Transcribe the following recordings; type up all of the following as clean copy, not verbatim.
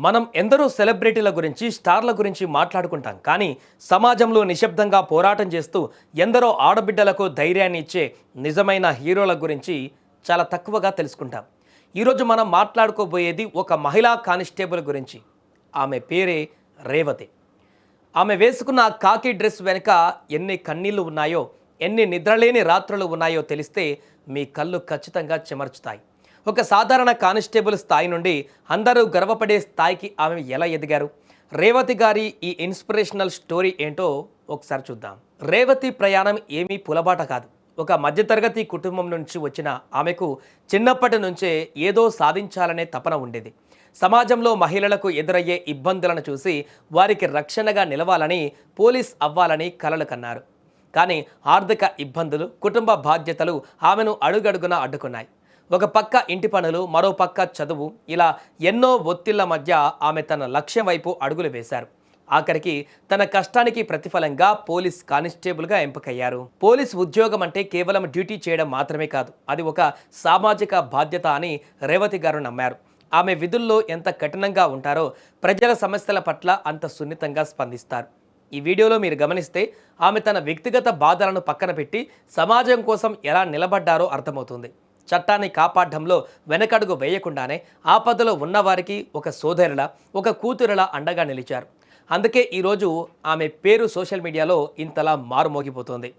మనం ఎందరో సెలబ్రిటీల గురించి స్టార్ల గురించి మాట్లాడుకుంటాం కానీ సమాజంలో నిశ్శబ్దంగా పోరాటం చేస్తూ ఎందరో ఆడబిడ్డలకు ధైర్యాన్ని ఇచ్చే నిజమైన హీరోల గురించి చాలా తక్కువగా తెలుసుకుంటాం. ఈరోజు మనం మాట్లాడుకోబోయేది ఒక మహిళా కానిస్టేబుల్ గురించి. ఆమె పేరే రేవతి. ఆమె వేసుకున్న ఆ కాకి డ్రెస్ వెనుక ఎన్ని కన్నీళ్లు ఉన్నాయో, ఎన్ని నిద్రలేని రాత్రులు ఉన్నాయో తెలిస్తే మీ కళ్ళు ఖచ్చితంగా చెమర్చుతాయి. ఒక సాధారణ కానిస్టేబుల్ స్థాయి నుండి అందరూ గర్వపడే స్థాయికి ఆమె ఎలా ఎదిగారు? రేవతి గారి ఈ ఇన్స్పిరేషనల్ స్టోరీ ఏంటో ఒకసారి చూద్దాం. రేవతి ప్రయాణం ఏమీ పులబాట కాదు. ఒక మధ్యతరగతి కుటుంబం నుంచి వచ్చిన ఆమెకు చిన్నప్పటి నుంచే ఏదో సాధించాలనే తపన ఉండేది. సమాజంలో మహిళలకు ఎదురయ్యే ఇబ్బందులను చూసి వారికి రక్షణగా నిలవాలని, పోలీస్ అవ్వాలని కలలు కన్నారు. కానీ ఆర్థిక ఇబ్బందులు, కుటుంబ బాధ్యతలు ఆమెను అడుగడుగునా అడ్డుకున్నాయి. ఒక పక్క ఇంటి పనులు, మరో పక్క చదువు, ఇలా ఎన్నో ఒత్తిళ్ల మధ్య ఆమె తన లక్ష్యం వైపు అడుగులు వేశారు. ఆఖరికి తన కష్టానికి ప్రతిఫలంగా పోలీస్ కానిస్టేబుల్గా ఎంపికయ్యారు. పోలీస్ ఉద్యోగం అంటే కేవలం డ్యూటీ చేయడం మాత్రమే కాదు, అది ఒక సామాజిక బాధ్యత అని రేవతి గారు నమ్మారు. ఆమె విధుల్లో ఎంత కఠినంగా ఉంటారో ప్రజల సమస్యల పట్ల అంత సున్నితంగా స్పందిస్తారు. ఈ వీడియోలో మీరు గమనిస్తే ఆమె తన వ్యక్తిగత బాధలను పక్కన పెట్టి సమాజం కోసం ఎలా నిలబడ్డారో అర్థమవుతుంది. చట్టాన్ని కాపాడడంలో వెనకడుగు వేయకుండానే ఆపదలో ఉన్నవారికి ఒక సోదరుల, ఒక కూతురులా అండగా నిలిచారు. అందుకే ఈరోజు ఆమె పేరు సోషల్ మీడియాలో ఇంతలా మారుమోగిపోతుంది.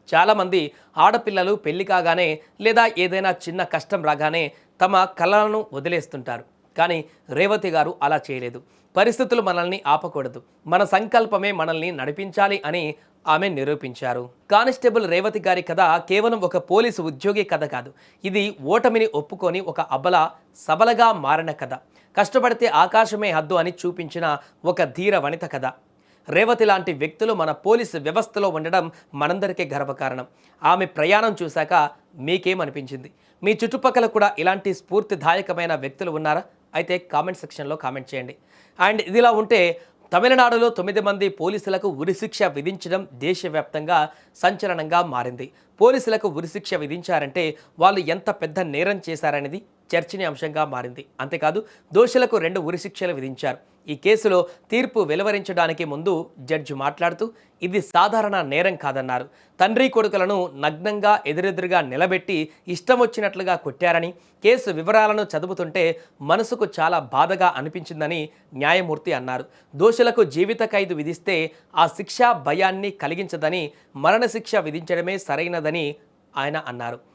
చాలామంది ఆడపిల్లలు పెళ్లి కాగానే లేదా ఏదైనా చిన్న కష్టం రాగానే తమ కలలను వదిలేస్తుంటారు. కానీ రేవతి గారు అలా చేయలేదు. పరిస్థితులు మనల్ని ఆపకూడదు, మన సంకల్పమే మనల్ని నడిపించాలి అని ఆమె నిరూపించారు. కానిస్టేబుల్ రేవతి గారి కథ కేవలం ఒక పోలీసు ఉద్యోగి కథ కాదు. ఇది ఓటమిని ఒప్పుకొని ఒక అబల సబలగా మారిన కథ. కష్టపడితే ఆకాశమే హద్దు అని చూపించిన ఒక ధీర వనిత కథ. రేవతి లాంటి వ్యక్తులు మన పోలీసు వ్యవస్థలో ఉండడం మనందరికీ గర్వకారణం. ఆమె ప్రయాణం చూశాక మీకేమనిపించింది? మీ చుట్టుపక్కల కూడా ఇలాంటి స్ఫూర్తిదాయకమైన వ్యక్తులు ఉన్నారా? అయితే కామెంట్ సెక్షన్లో కామెంట్ చేయండి. అండ్ ఇదిలా ఉంటే తమిళనాడులో 9 మంది పోలీసులకు ఉరిశిక్ష విధించడం దేశవ్యాప్తంగా సంచలనంగా మారింది. పోలీసులకు ఉరిశిక్ష విధించారంటే వాళ్ళు ఎంత పెద్ద నేరం చేశారనేది చర్చనీయాంశంగా మారింది. అంతేకాదు దోషులకు 2 ఉరిశిక్షలు విధించారు. ఈ కేసులో తీర్పు వెలువరించడానికి ముందు జడ్జి మాట్లాడుతూ ఇది సాధారణ నేరం కాదన్నారు. తండ్రి కొడుకులను నగ్నంగా ఎదురెదురుగా నిలబెట్టి ఇష్టం వచ్చినట్లుగా కొట్టారని, కేసు వివరాలను చదువుతుంటే మనసుకు చాలా బాధగా అనిపించిందని న్యాయమూర్తి అన్నారు. దోషులకు జీవిత ఖైదు విధిస్తే ఆ శిక్ష భయాన్ని కలిగించదని, మరణశిక్ష విధించడమే సరైనదని ఆయన అన్నారు.